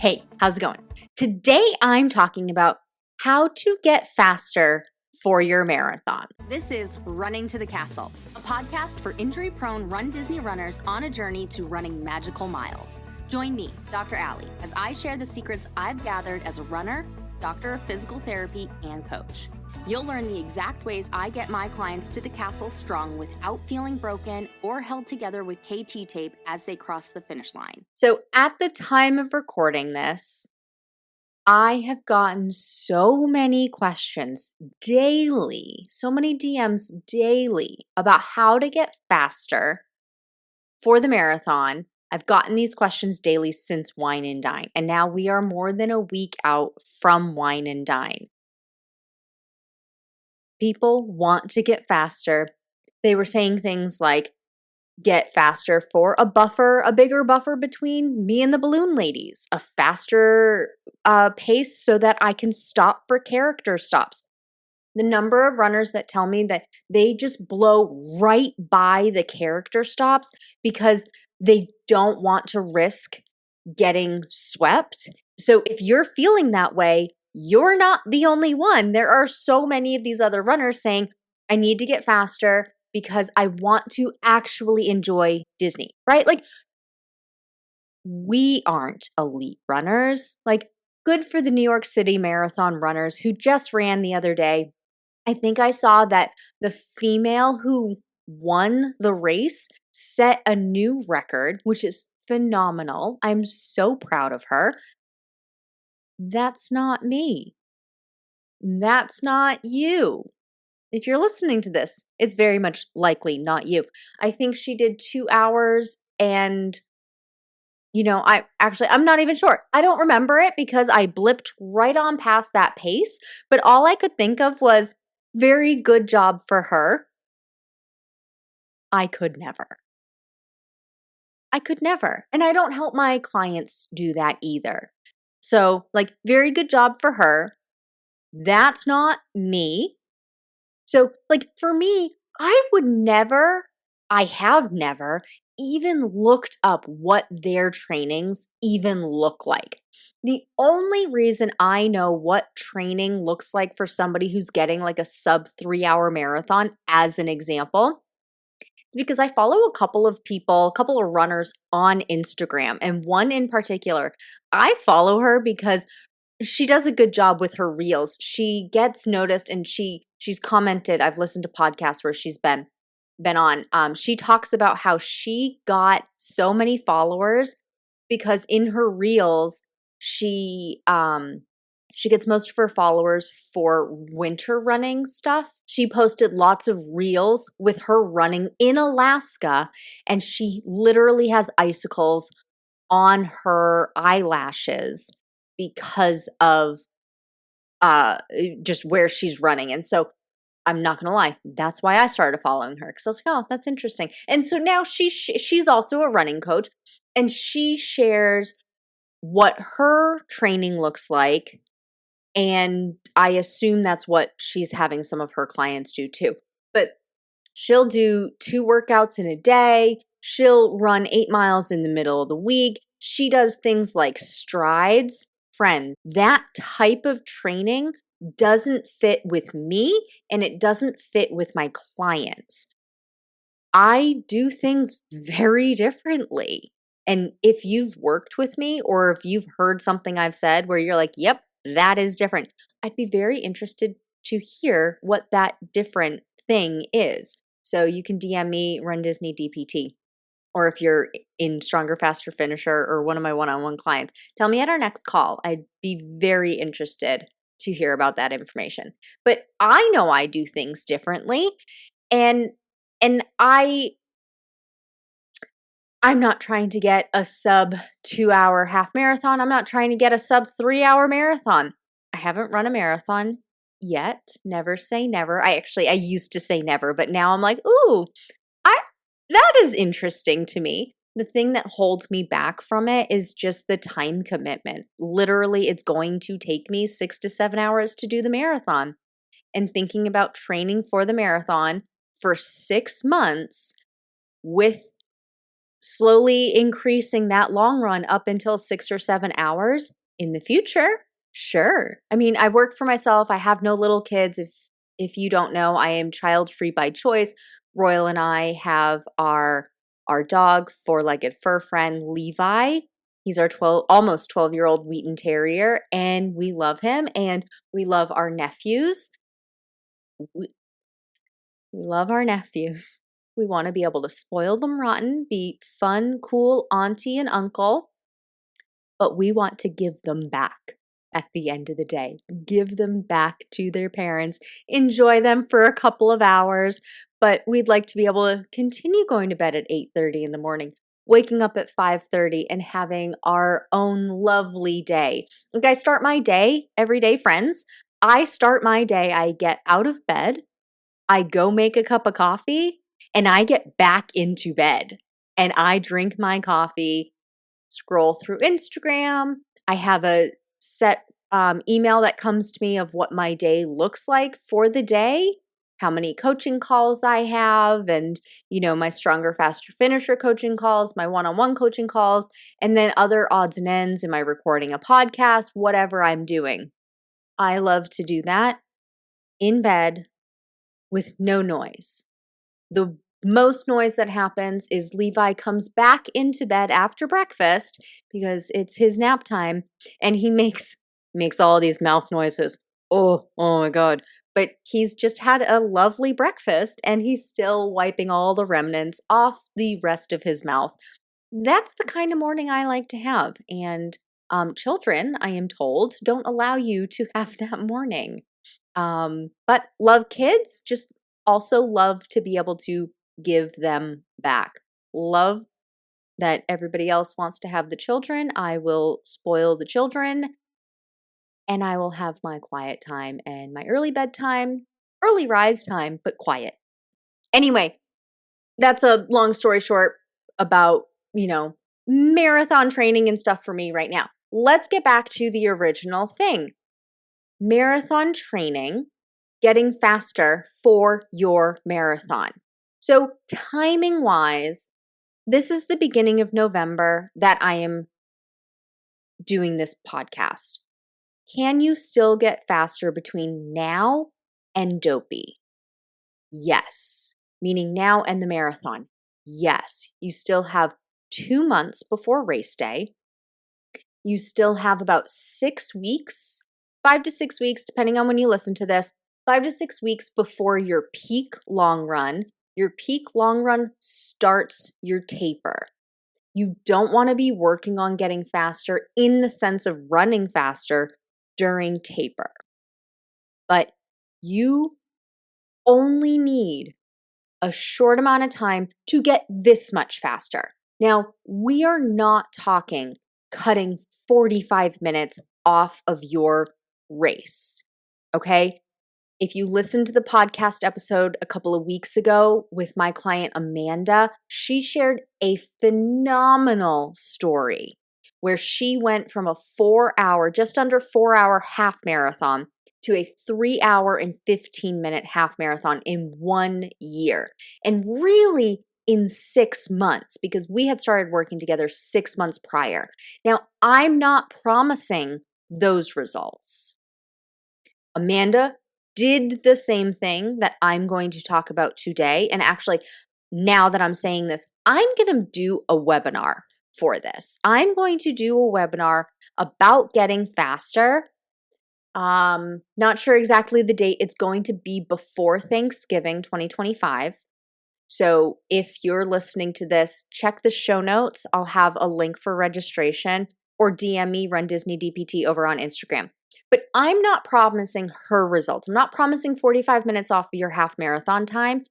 Hey, how's it going? Today I'm talking about how to get faster for your marathon. This is Running to the Castle, a podcast for injury-prone RunDisney runners on a journey to running magical miles. Join me, Dr. Allie, as I share the secrets I've gathered as a runner, doctor of physical therapy, and coach. You'll learn the exact ways I get my clients to the castle strong without feeling broken or held together with KT tape as they cross the finish line. So at the time of recording this, I have gotten so many questions daily, so many DMs daily about how to get faster for the marathon. I've gotten these questions daily since Wine and Dine, and now we are more than a week out from Wine and Dine. People want to get faster. They were saying things like, get faster for a bigger buffer between me and the balloon ladies, a faster pace so that I can stop for character stops. The number of runners that tell me that they just blow right by the character stops because they don't want to risk getting swept. So if you're feeling that way, you're not the only one. There are so many of these other runners saying, I need to get faster because I want to actually enjoy Disney, right? Like, we aren't elite runners. Like, good for the New York City Marathon runners who just ran the other day. I think I saw that the female who won the race set a new record, which is phenomenal. I'm so proud of her. That's not me. That's not you. If you're listening to this, it's very much likely not you. I think she did 2 hours and, I'm not even sure. I don't remember it because I blipped right on past that pace, but all I could think of was very good job for her. I could never. And I don't help my clients do that either. So, very good job for her. That's not me. So, for me, I have never even looked up what their trainings even look like. The only reason I know what training looks like for somebody who's getting a sub 3-hour marathon, as an example, is because I follow a couple of runners on Instagram, and one in particular, I follow her because she does a good job with her reels. She gets noticed and she's commented. I've listened to podcasts where she's been on. She talks about how she got so many followers because in her reels, she gets most of her followers for winter running stuff. She posted lots of reels with her running in Alaska, and she literally has icicles on her eyelashes because of just where she's running. And so I'm not gonna lie, that's why I started following her, because I was like, oh, that's interesting. And so now she's also a running coach, and she shares what her training looks like, and I assume that's what she's having some of her clients do too. But she'll do 2 workouts in a day. She'll run 8 miles in the middle of the week. She does things like strides. Friend, that type of training doesn't fit with me, and it doesn't fit with my clients. I do things very differently. And if you've worked with me or if you've heard something I've said where you're like, yep, that is different, I'd be very interested to hear what that different thing is. So you can DM me, runDisney DPT. Or if you're in Stronger, Faster, Finisher or one of my one-on-one clients, tell me at our next call. I'd be very interested to hear about that information. But I know I do things differently, and I'm not trying to get a sub 2-hour half marathon. I'm not trying to get a sub 3-hour marathon. I haven't run a marathon yet. Never say never. I used to say never, but now I'm like, ooh, that is interesting to me. The thing that holds me back from it is just the time commitment. Literally, it's going to take me 6 to 7 hours to do the marathon. And thinking about training for the marathon for 6 months with slowly increasing that long run up until 6 or 7 hours in the future, sure. I mean, I work for myself. I have no little kids. If you don't know, I am child-free by choice. Royal and I have our dog, four-legged fur friend, Levi. He's our almost 12-year-old Wheaten Terrier, and we love him, and we love our nephews. We love our nephews. We want to be able to spoil them rotten, be fun, cool auntie and uncle, but we want to give them back at the end of the day. Give them back to their parents, enjoy them for a couple of hours, but we'd like to be able to continue going to bed at 8:30 in the morning, waking up at 5:30 and having our own lovely day. Like I start my day every day, friends. I start my day, I get out of bed, I go make a cup of coffee, and I get back into bed. And I drink my coffee, scroll through Instagram. I have a set email that comes to me of what my day looks like for the day, how many coaching calls I have, and my stronger, faster finisher coaching calls, my one-on-one coaching calls, and then other odds and ends. Am I recording a podcast? Whatever I'm doing. I love to do that in bed with no noise. The most noise that happens is Levi comes back into bed after breakfast because it's his nap time, and he makes all these mouth noises. Oh my God. But he's just had a lovely breakfast and he's still wiping all the remnants off the rest of his mouth. That's the kind of morning I like to have. And children, I am told, don't allow you to have that morning. But love kids, just also love to be able to give them back. Love that everybody else wants to have the children. I will spoil the children, and I will have my quiet time and my early bedtime, early rise time, but quiet. Anyway, that's a long story short about, marathon training and stuff for me right now. Let's get back to the original thing. Marathon training, getting faster for your marathon. So timing wise, this is the beginning of November that I am doing this podcast. Can you still get faster between now and Dopey? Yes. Meaning now and the marathon. Yes. You still have 2 months before race day. You still have about 6 weeks, 5 to 6 weeks, depending on when you listen to this, 5 to 6 weeks before your peak long run. Your peak long run starts your taper. You don't want to be working on getting faster in the sense of running faster during taper. But you only need a short amount of time to get this much faster. Now, we are not talking cutting 45 minutes off of your race, okay? If you listened to the podcast episode a couple of weeks ago with my client Amanda, she shared a phenomenal story where she went from a 4-hour, just under 4-hour half marathon to a 3-hour and 15-minute half marathon in 1 year. And really in 6 months, because we had started working together 6 months prior. Now, I'm not promising those results. Amanda did the same thing that I'm going to talk about today. And actually, now that I'm saying this, I'm going to do a webinar for this. I'm going to do a webinar about getting faster. Not sure exactly the date. It's going to be before Thanksgiving 2025. So if you're listening to this, check the show notes. I'll have a link for registration, or DM me runDisney DPT over on Instagram. But I'm not promising her results. I'm not promising 45 minutes off of your half marathon time.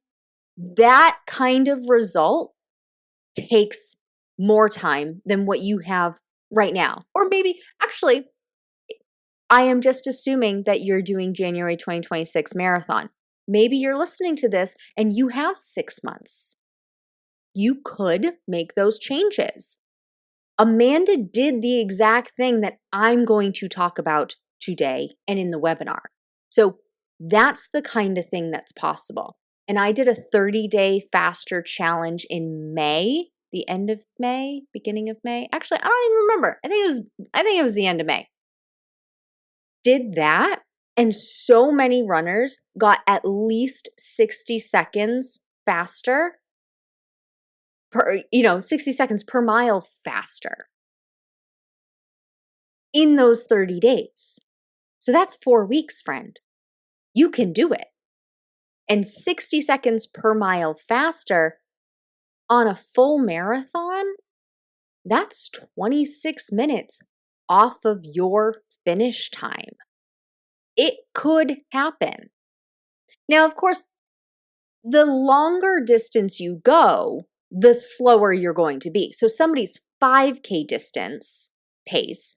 That kind of result takes more time than what you have right now. Or maybe, actually, I am just assuming that you're doing January 2026 marathon. Maybe you're listening to this and you have 6 months. You could make those changes. Amanda did the exact thing that I'm going to talk about today and in the webinar. So that's the kind of thing that's possible. And I did a 30-day faster challenge in May the end of May, beginning of May. Actually, I don't even remember. I think it was the end of May. Did that, and so many runners got at least 60 seconds faster 60 seconds per mile faster in those 30 days. So that's 4 weeks, friend. You can do it. And 60 seconds per mile faster on a full marathon, that's 26 minutes off of your finish time. It could happen. Now, of course, the longer distance you go, the slower you're going to be. So somebody's 5K distance pace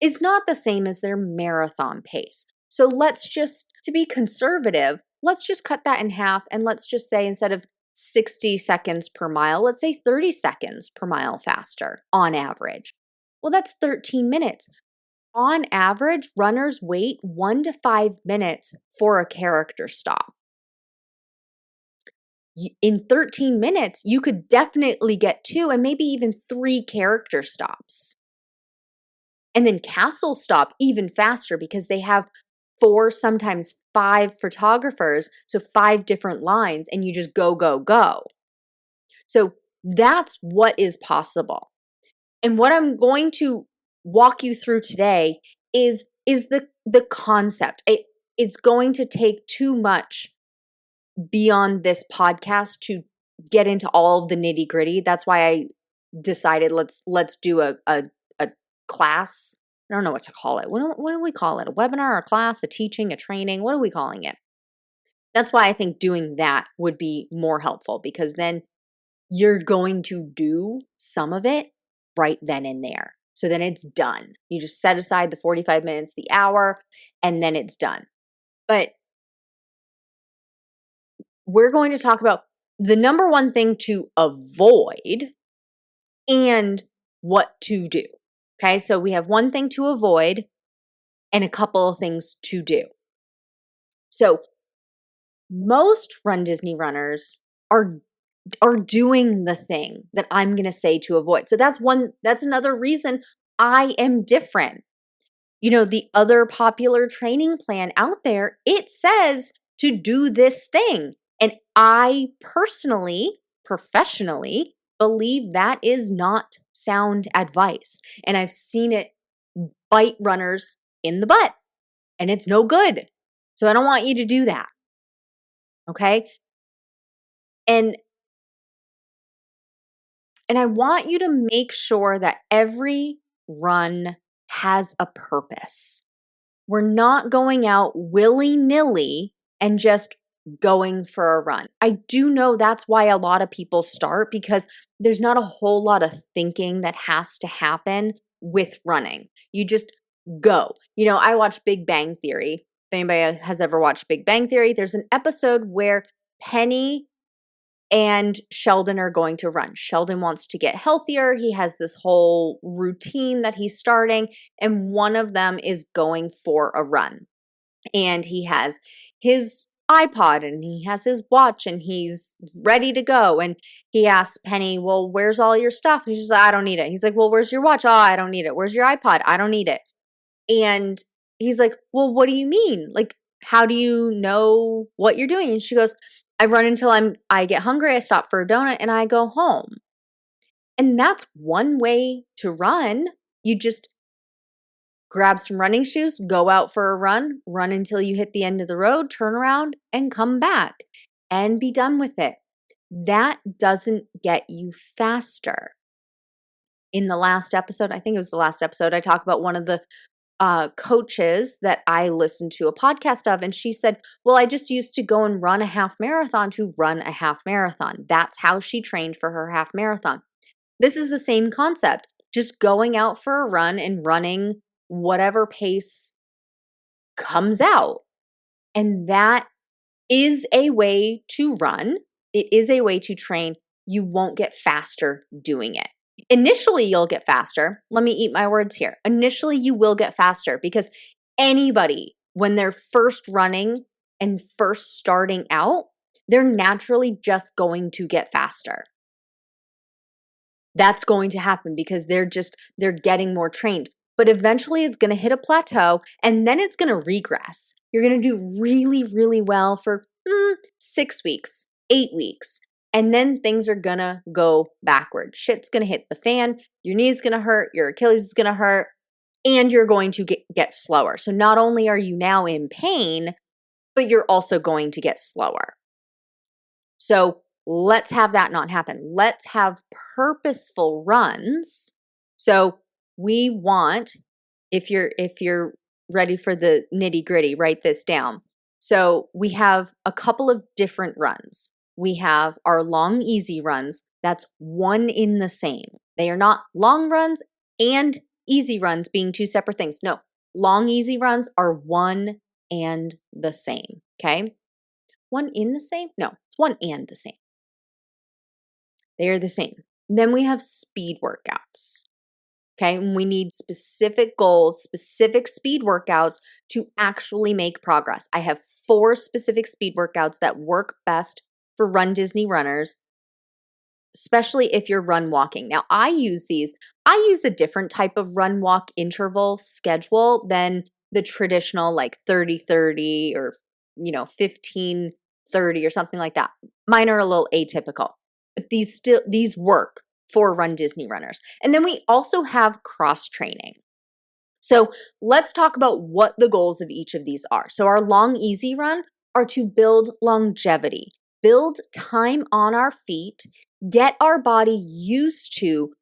is not the same as their marathon pace. So to be conservative, let's just cut that in half, and let's just say instead of 60 seconds per mile, let's say 30 seconds per mile faster on average. Well, that's 13 minutes. On average, runners wait 1 to 5 minutes for a character stop. In 13 minutes, you could definitely get 2 and maybe even 3 character stops. And then castle stop even faster because they have 4, sometimes 5 photographers, so 5 different lines, and you just go, go, go. So that's what is possible. And what I'm going to walk you through today is the concept. It's going to take too much beyond this podcast to get into all of the nitty gritty. That's why I decided let's do a class. I don't know what to call it. What do we call it? A webinar, a class, a teaching, a training? What are we calling it? That's why I think doing that would be more helpful, because then you're going to do some of it right then and there. So then it's done. You just set aside the 45 minutes, the hour, and then it's done. But we're going to talk about the number one thing to avoid and what to do. Okay, so we have one thing to avoid and a couple of things to do. So most runDisney runners are doing the thing that I'm going to say to avoid. So that's another reason I am different. The other popular training plan out there, it says to do this thing. And I personally, professionally, believe that is not sound advice. And I've seen it bite runners in the butt, and it's no good. So I don't want you to do that. Okay? And I want you to make sure that every run has a purpose. We're not going out willy-nilly and just going for a run. I do know that's why a lot of people start, because there's not a whole lot of thinking that has to happen with running. You just go. I watch Big Bang Theory. If anybody has ever watched Big Bang Theory, there's an episode where Penny and Sheldon are going to run. Sheldon wants to get healthier. He has this whole routine that he's starting, and one of them is going for a run. And he has his iPod and he has his watch and he's ready to go. And he asks Penny, well, where's all your stuff? And she's like, I don't need it. He's like, well, where's your watch? Oh, I don't need it. Where's your iPod? I don't need it. And he's like, well, what do you mean? Like, how do you know what you're doing? And she goes, I run until I get hungry, I stop for a donut, and I go home. And that's one way to run. You just grab some running shoes, go out for a run until you hit the end of the road, turn around, and come back and be done with it. That doesn't get you faster. In the last episode, I think it was the last episode, I talked about one of the coaches that I listened to a podcast of, and she said, well, I just used to go and run a half marathon to run a half marathon. That's how she trained for her half marathon. This is the same concept, just going out for a run and running whatever pace comes out. And that is a way to run. It is a way to train. You won't get faster doing it. Initially, you'll get faster. Let me eat my words here. Initially, you will get faster, because anybody, when they're first running and first starting out, they're naturally just going to get faster. That's going to happen because they're getting more trained. But eventually it's going to hit a plateau and then it's going to regress. You're going to do really, really well for 6 weeks, 8 weeks. And then things are going to go backward. Shit's going to hit the fan. Your knee's going to hurt. Your Achilles is going to hurt. And you're going to get slower. So not only are you now in pain, but you're also going to get slower. So let's have that not happen. Let's have purposeful runs. So we want, if you're ready for the nitty-gritty, write this down. So we have a couple of different runs. We have our long, easy runs. That's one in the same. They are not long runs and easy runs being two separate things. No, long, easy runs are one and the same. Okay. One in the same? No, it's one and the same. They are the same. Then we have speed workouts. Okay, and we need specific goals, specific speed workouts to actually make progress. I have 4 specific speed workouts that work best for runDisney runners, especially if you're run walking. Now, I use a different type of run walk interval schedule than the traditional like 30-30 or 15-30 or something like that. Mine are a little atypical, but these work for runDisney runners. And then we also have cross training. So let's talk about what the goals of each of these are. So our long, easy run are to build longevity, build time on our feet, get our body used to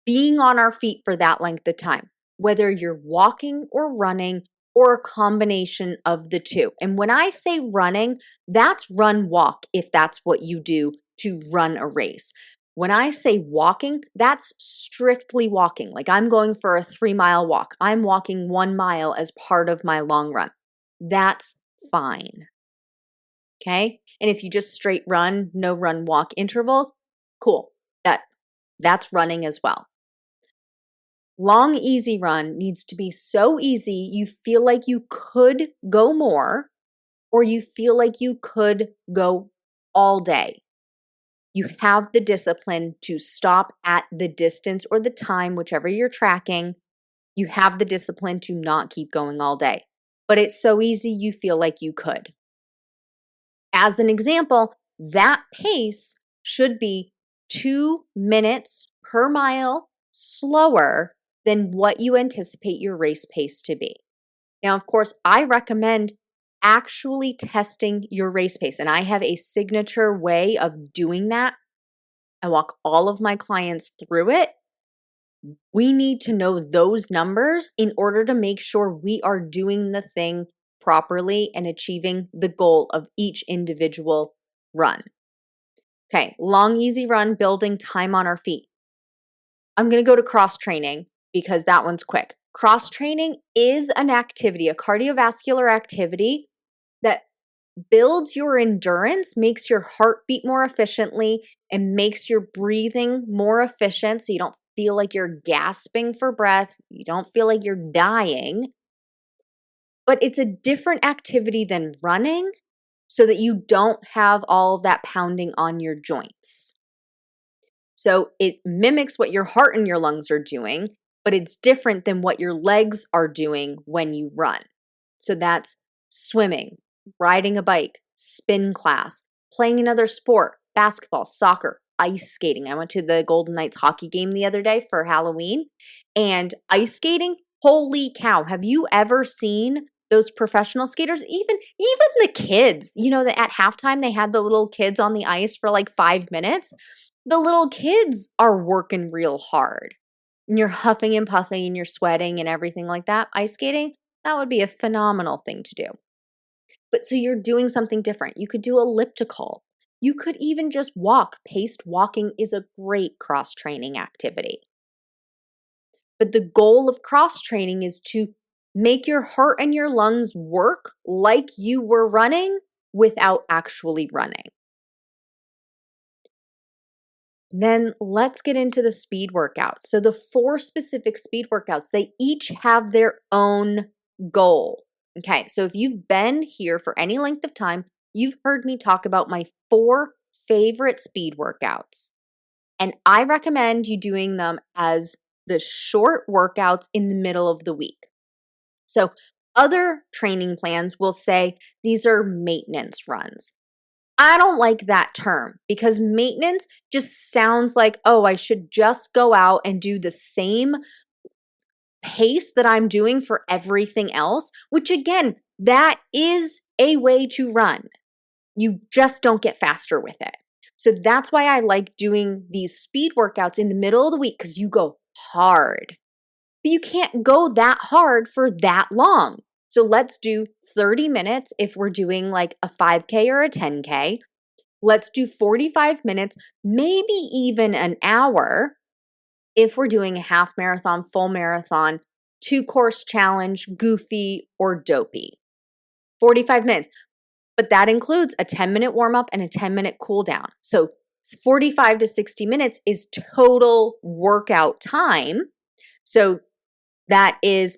being on our feet for that length of time, whether you're walking or running or a combination of the two. And when I say running, that's run walk if that's what you do to run a race. When I say walking, that's strictly walking. Like I'm going for a 3-mile walk. I'm walking 1 mile as part of my long run. That's fine. Okay? And if you just straight run, no run walk intervals, cool. That's running as well. Long, easy run needs to be so easy you feel like you could go more, or you feel like you could go all day. You have the discipline to stop at the distance or the time, whichever you're tracking. You have the discipline to not keep going all day. But it's so easy you feel like you could. As an example, that pace should be 2 minutes per mile slower than what you anticipate your race pace to be. Now, of course, I recommend actually testing your race pace, and I have a signature way of doing that. I walk all of my clients through it. We need to know those numbers in order to make sure we are doing the thing properly and achieving the goal of each individual run. Okay, long, easy run, building time on our feet. I'm going to go to cross training because that one's quick. Cross training is an activity, a cardiovascular activity that builds your endurance, makes your heart beat more efficiently, and makes your breathing more efficient so you don't feel like you're gasping for breath, you don't feel like you're dying. But it's a different activity than running so that you don't have all of that pounding on your joints. So it mimics what your heart and your lungs are doing, but it's different than what your legs are doing when you run. So that's swimming, riding a bike, spin class, playing another sport, basketball, soccer, ice skating. I went to the Golden Knights hockey game the other day for Halloween, and ice skating, holy cow. Have you ever seen those professional skaters? Even the kids, that at halftime they had the little kids on the ice for like 5 minutes. The little kids are working real hard. And you're huffing and puffing and you're sweating and everything like that. Ice skating, that would be a phenomenal thing to do. But so you're doing something different. You could do elliptical. You could even just walk. Paced walking is a great cross-training activity. But the goal of cross-training is to make your heart and your lungs work like you were running without actually running. Then let's get into the speed workouts. So the 4 specific speed workouts, they each have their own goal. Okay, so if you've been here for any length of time, you've heard me talk about my 4 favorite speed workouts. And I recommend you doing them as the short workouts in the middle of the week. So other training plans will say these are maintenance runs. I don't like that term because maintenance just sounds like, oh, I should just go out and do the same pace that I'm doing for everything else, which again, that is a way to run. You just don't get faster with it. So that's why I like doing these speed workouts in the middle of the week because you go hard. But you can't go that hard for that long. So let's do 30 minutes if we're doing like a 5K or a 10K. Let's do 45 minutes, maybe even an hour if we're doing a half marathon, full marathon, 2-course challenge, goofy, or dopey. 45 minutes. But that includes a 10-minute warm up and a 10-minute cool down. So 45 to 60 minutes is total workout time. So that is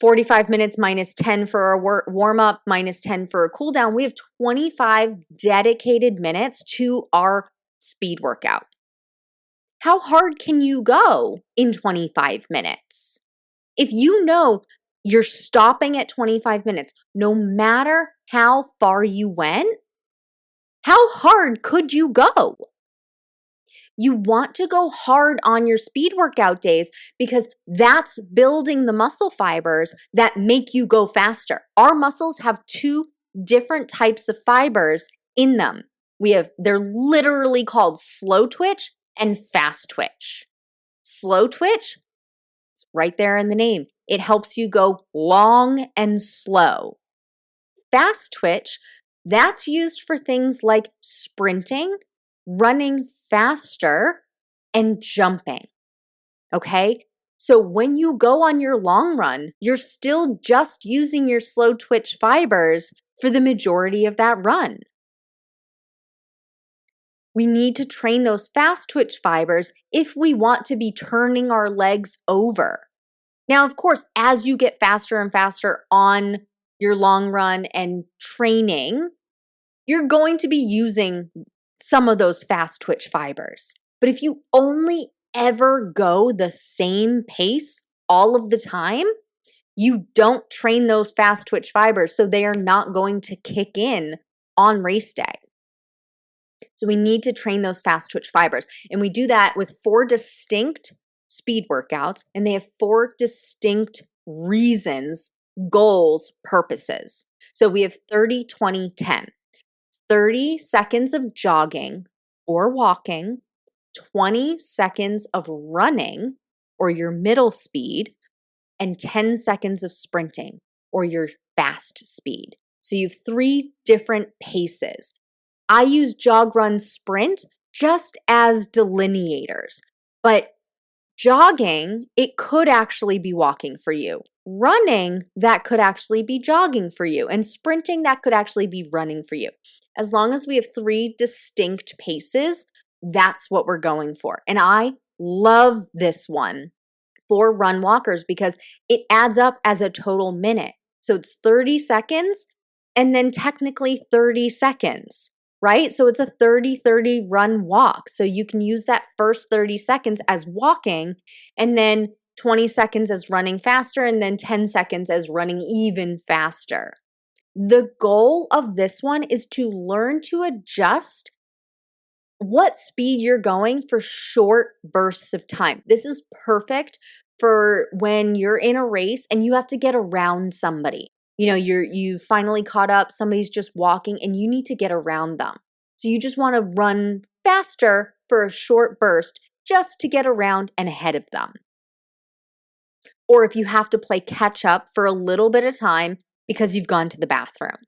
45 minutes minus 10 for a warm up, minus 10 for a cool down. We have 25 dedicated minutes to our speed workout. How hard can you go in 25 minutes? If you know you're stopping at 25 minutes, no matter how far you went, how hard could you go? You want to go hard on your speed workout days because that's building the muscle fibers that make you go faster. Our muscles have 2 different types of fibers in them. They're literally called slow twitch and fast twitch. Slow twitch, it's right there in the name. It helps you go long and slow. Fast twitch, that's used for things like sprinting, running faster, and jumping. Okay? So when you go on your long run, you're still just using your slow twitch fibers for the majority of that run. We need to train those fast twitch fibers if we want to be turning our legs over. Now, of course, as you get faster and faster on your long run and training, you're going to be using some of those fast twitch fibers. But if you only ever go the same pace all of the time, you don't train those fast twitch fibers, so they are not going to kick in on race day. So we need to train those fast twitch fibers. And we do that with 4 distinct speed workouts, and they have 4 distinct reasons, goals, purposes. So we have 30, 20, 10. 30 seconds of jogging or walking, 20 seconds of running or your middle speed, and 10 seconds of sprinting or your fast speed. So you have 3 different paces. I use jog, run, sprint just as delineators, but jogging, it could actually be walking for you. Running, that could actually be jogging for you. And sprinting, that could actually be running for you. As long as we have 3 distinct paces, that's what we're going for. And I love this one for run walkers because it adds up as a total minute. So it's 30 seconds and then technically 30 seconds. Right? So it's a 30-30 run walk. So you can use that first 30 seconds as walking and then 20 seconds as running faster and then 10 seconds as running even faster. The goal of this one is to learn to adjust what speed you're going for short bursts of time. This is perfect for when you're in a race and you have to get around somebody. You know, you finally caught up, somebody's just walking and you need to get around them. So you just want to run faster for a short burst just to get around and ahead of them. Or if you have to play catch up for a little bit of time because you've gone to the bathroom.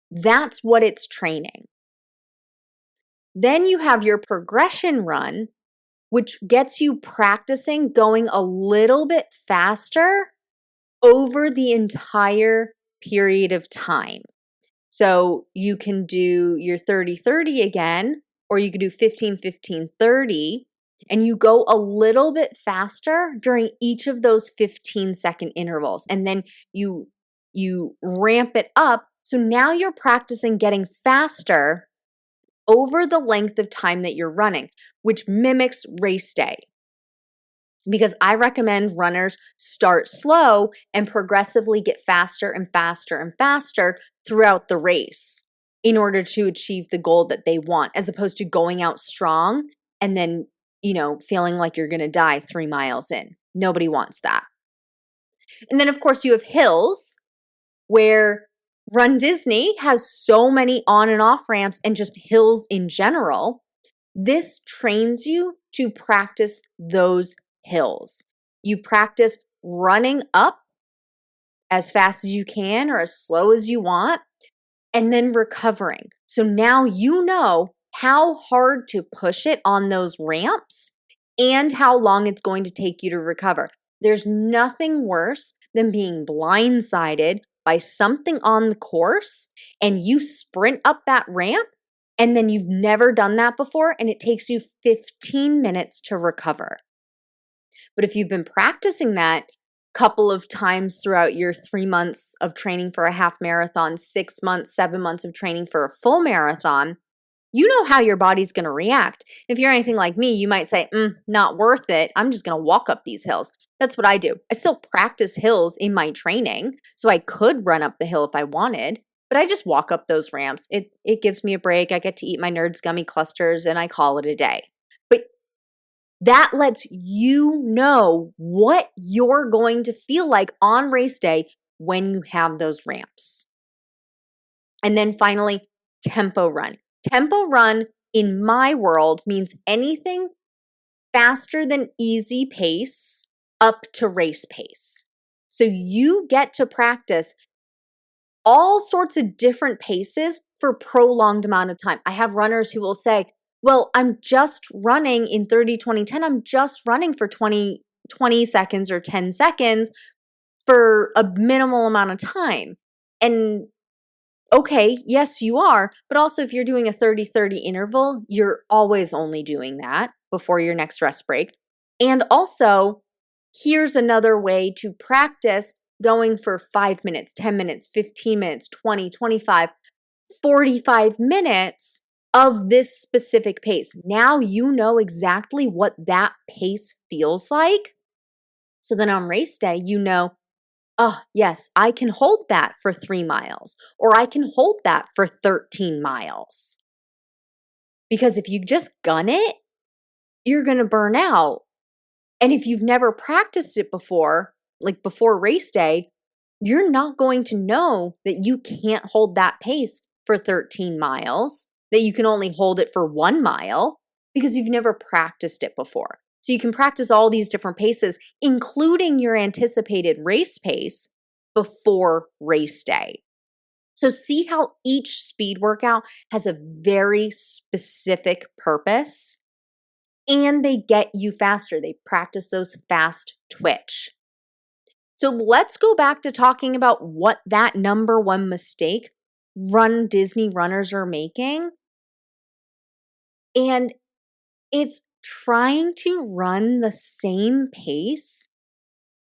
That's what it's training. Then you have your progression run, which gets you practicing going a little bit faster over the entire period of time. So you can do your 30-30 again, or you could do 15-15-30, and you go a little bit faster during each of those 15-second intervals. And then you ramp it up. So now you're practicing getting faster over the length of time that you're running, which mimics race day. Because I recommend runners start slow and progressively get faster and faster and faster throughout the race in order to achieve the goal that they want, as opposed to going out strong and then, feeling like you're going to die 3 miles in. Nobody wants that. And then, of course, you have hills, where runDisney has so many on and off ramps and just hills in general. This trains you to practice those hills. You practice running up as fast as you can or as slow as you want, and then recovering. So now you know how hard to push it on those ramps and how long it's going to take you to recover. There's nothing worse than being blindsided by something on the course and you sprint up that ramp and then you've never done that before and it takes you 15 minutes to recover. But if you've been practicing that couple of times throughout your 3 months of training for a half marathon, 6 months, 7 months of training for a full marathon, you know how your body's going to react. If you're anything like me, you might say, not worth it. I'm just going to walk up these hills. That's what I do. I still practice hills in my training, so I could run up the hill if I wanted, but I just walk up those ramps. It gives me a break. I get to eat my Nerds gummy clusters and I call it a day. But that lets you know what you're going to feel like on race day when you have those ramps. And then finally, tempo run. Tempo run in my world means anything faster than easy pace up to race pace. So you get to practice all sorts of different paces for prolonged amount of time. I have runners who will say, well, I'm just running in 30, 20, 10. I'm just running for 20 seconds or 10 seconds for a minimal amount of time. And okay, yes, you are. But also if you're doing a 30-30 interval, you're always only doing that before your next rest break. And also, here's another way to practice going for 5 minutes, 10 minutes, 15 minutes, 20, 25, 45 minutes of this specific pace. Now you know exactly what that pace feels like. So then on race day, you know, oh, yes, I can hold that for 3 miles, or I can hold that for 13 miles. Because if you just gun it, you're going to burn out. And if you've never practiced it before, like before race day, you're not going to know that you can't hold that pace for 13 miles, that you can only hold it for 1 mile because you've never practiced it before. So you can practice all these different paces, including your anticipated race pace before race day. So see how each speed workout has a very specific purpose and they get you faster. They practice those fast twitch. So let's go back to talking about what that number one mistake runDisney runners are making. And it's trying to run the same pace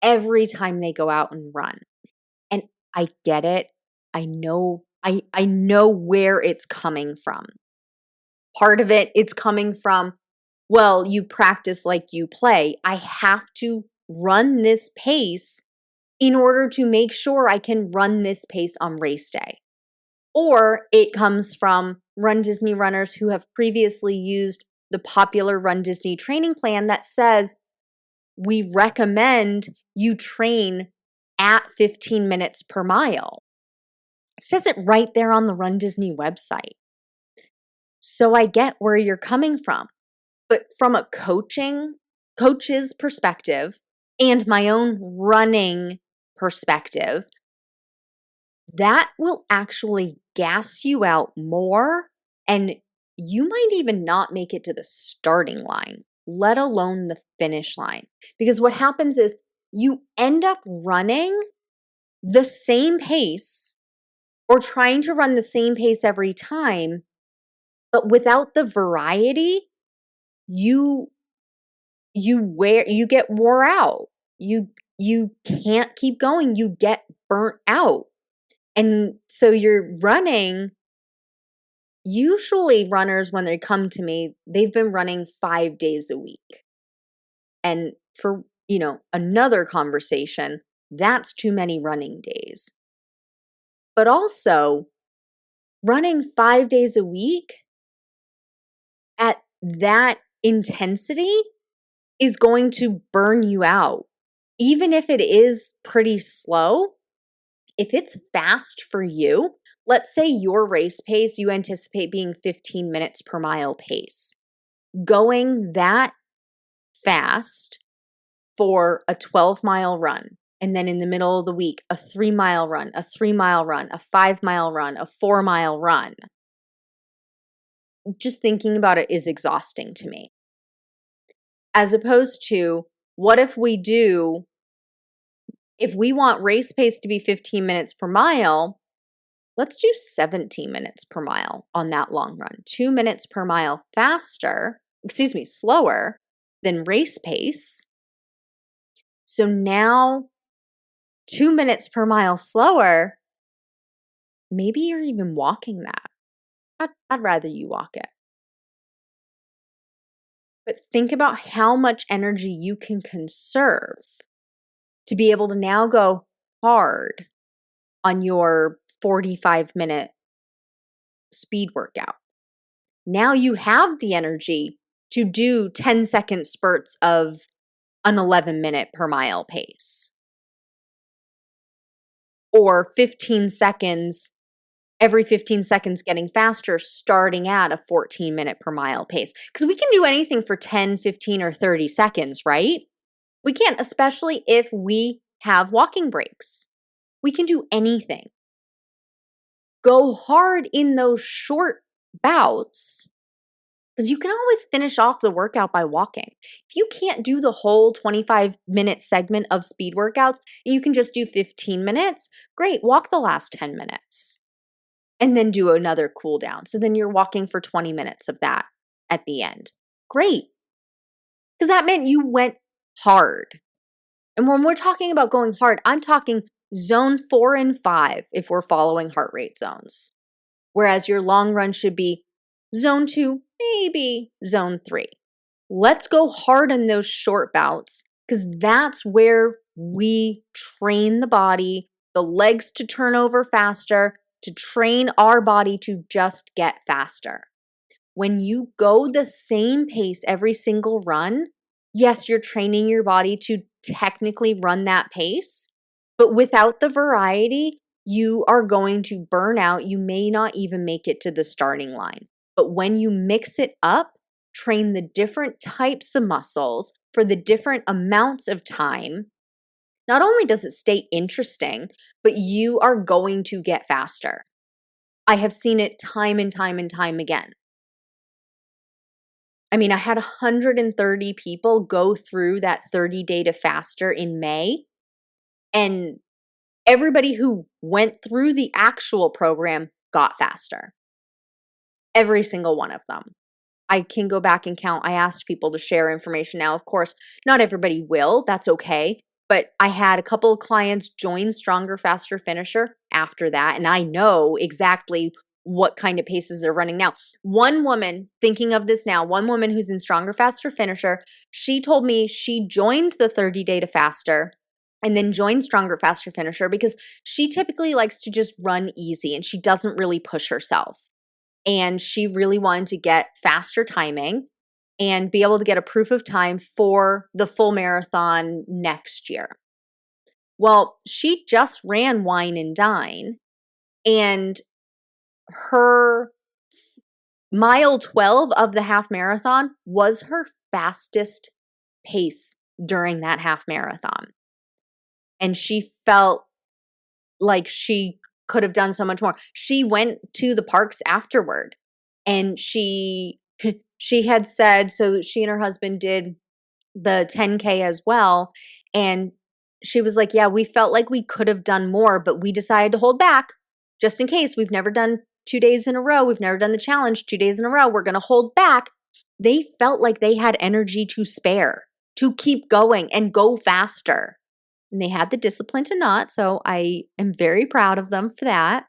every time they go out and run. And I get it. I know where it's coming from. Part of it, it's coming from, well, you practice like you play. I have to run this pace in order to make sure I can run this pace on race day. Or it comes from runDisney runners who have previously used the popular runDisney training plan that says we recommend you train at 15 minutes per mile. It says it right there on the runDisney website. So I get where you're coming from. But from a coach's perspective and my own running perspective, that will actually gas you out more, and you might even not make it to the starting line, let alone the finish line. Because what happens is you end up running the same pace or trying to run the same pace every time, but without the variety, you get wore out. You can't keep going. You get burnt out. And so you're running, usually runners, when they come to me, they've been running 5 days a week. And for, another conversation, that's too many running days. But also, running 5 days a week at that intensity is going to burn you out. Even if it is pretty slow, if it's fast for you, let's say your race pace, you anticipate being 15 minutes per mile pace. Going that fast for a 12-mile run, and then in the middle of the week, a 3-mile run, a 3-mile run, a 5-mile run, a 4-mile run. Just thinking about it is exhausting to me. As opposed to, what if we want race pace to be 15 minutes per mile, let's do 17 minutes per mile on that long run. 2 minutes per mile slower than race pace. So now 2 minutes per mile slower, maybe you're even walking that. I'd rather you walk it. But think about how much energy you can conserve to be able to now go hard on your 45-minute speed workout. Now you have the energy to do 10-second spurts of an 11-minute per mile pace. Or 15 seconds, every 15 seconds getting faster, starting at a 14-minute per mile pace. Because we can do anything for 10, 15, or 30 seconds, right? We can, especially if we have walking breaks. We can do anything. Go hard in those short bouts, because you can always finish off the workout by walking. If you can't do the whole 25-minute segment of speed workouts, and you can just do 15 minutes, great, walk the last 10 minutes. And then do another cool down. So then you're walking for 20 minutes of that at the end. Great. Because that meant you went hard. And when we're talking about going hard, I'm talking zone 4 and 5 if we're following heart rate zones. Whereas your long run should be zone 2, maybe zone 3. Let's go hard in those short bouts, because that's where we train the body, the legs to turn over faster, to train our body to just get faster. When you go the same pace every single run, yes, you're training your body to technically run that pace, but without the variety, you are going to burn out. You may not even make it to the starting line. But when you mix it up, train the different types of muscles for the different amounts of time, not only does it stay interesting, but you are going to get faster. I have seen it time and time and time again. I mean, I had 130 people go through that 30-day to faster in May, and everybody who went through the actual program got faster. Every single one of them. I can go back and count. I asked people to share information. Now, of course, not everybody will. That's okay. But I had a couple of clients join Stronger, Faster, Finisher after that, and I know exactly what kind of paces they're running now. One woman, thinking of this now, one woman who's in Stronger, Faster, Finisher, she told me she joined the 30-day to faster and then joined Stronger, Faster, Finisher because she typically likes to just run easy and she doesn't really push herself. And she really wanted to get faster timing and be able to get a proof of time for the full marathon next year. Well, she just ran Wine and Dine, and her mile 12 of the half marathon was her fastest pace during that half marathon. And she felt like she could have done so much more. She went to the parks afterward, and she had said, so she and her husband did the 10K as well, and she was like, yeah, we felt like we could have done more, but we decided to hold back just in case. We've never done 2 days in a row. We've never done the challenge 2 days in a row. We're going to hold back. They felt like they had energy to spare, to keep going and go faster. And they had the discipline to not, so I am very proud of them for that.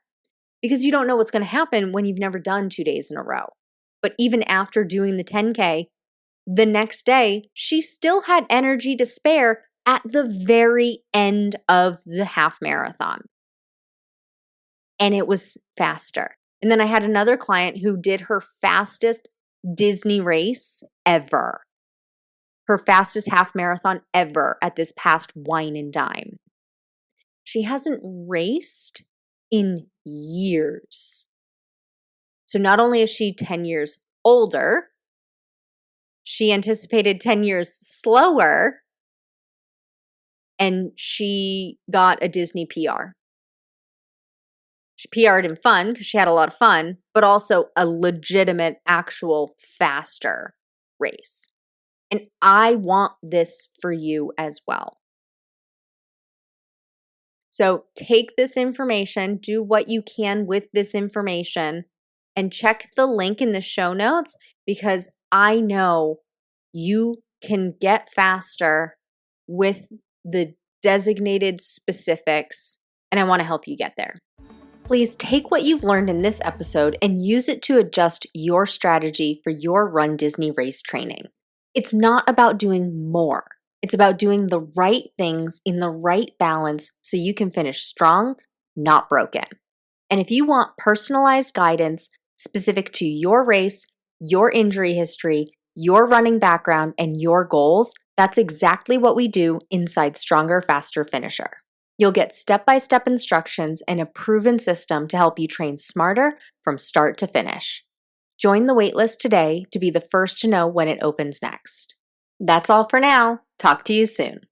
because you don't know what's going to happen when you've never done 2 days in a row. But even after doing the 10K, the next day, she still had energy to spare at the very end of the half marathon. And it was faster. And then I had another client who did her fastest Disney race ever, her fastest half marathon ever at this past Wine and Dime. She hasn't raced in years. So not only is she 10 years older, she anticipated 10 years slower, and she got a Disney PR. She PR'd in fun because she had a lot of fun, but also a legitimate, actual, faster race. And I want this for you as well. So take this information, do what you can with this information, and check the link in the show notes, because I know you can get faster with the designated specifics, and I want to help you get there. Please take what you've learned in this episode and use it to adjust your strategy for your Run Disney race training. It's not about doing more. It's about doing the right things in the right balance so you can finish strong, not broken. And if you want personalized guidance specific to your race, your injury history, your running background, and your goals, that's exactly what we do inside Stronger, Faster, Finisher. You'll get step-by-step instructions and a proven system to help you train smarter from start to finish. Join the waitlist today to be the first to know when it opens next. That's all for now. Talk to you soon.